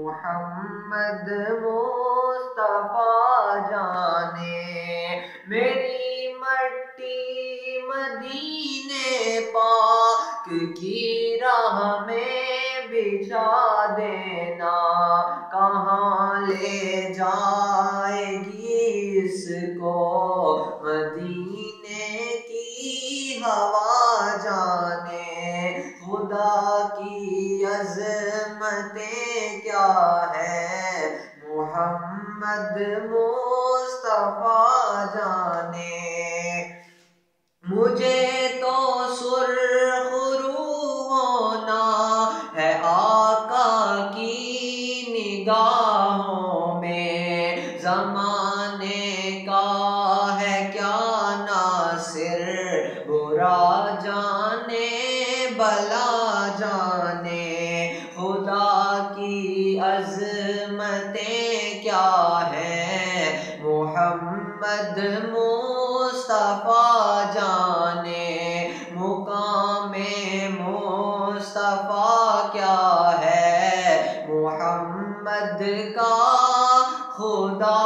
मोहम्मद मुस्तफा जाने। मेरी मट्टी मदीने पाक की राह में बिछा देना, कहाँ ले जाएगी इसको मदीने की हवा जाने। खुदा की अज़मतें क्या है मोहम्मद मुस्तफा जाने। मुझे तो सुर्खरू होना है आका की निगाहों में, ज़माने का है क्या नासिर, बुरा जाने भला जाने। खुदा की अज़मतें क्या है मोहम्मद मुस्तफा जाने। मुकामे मुस्तफा क्या है मोहम्मद का खुदा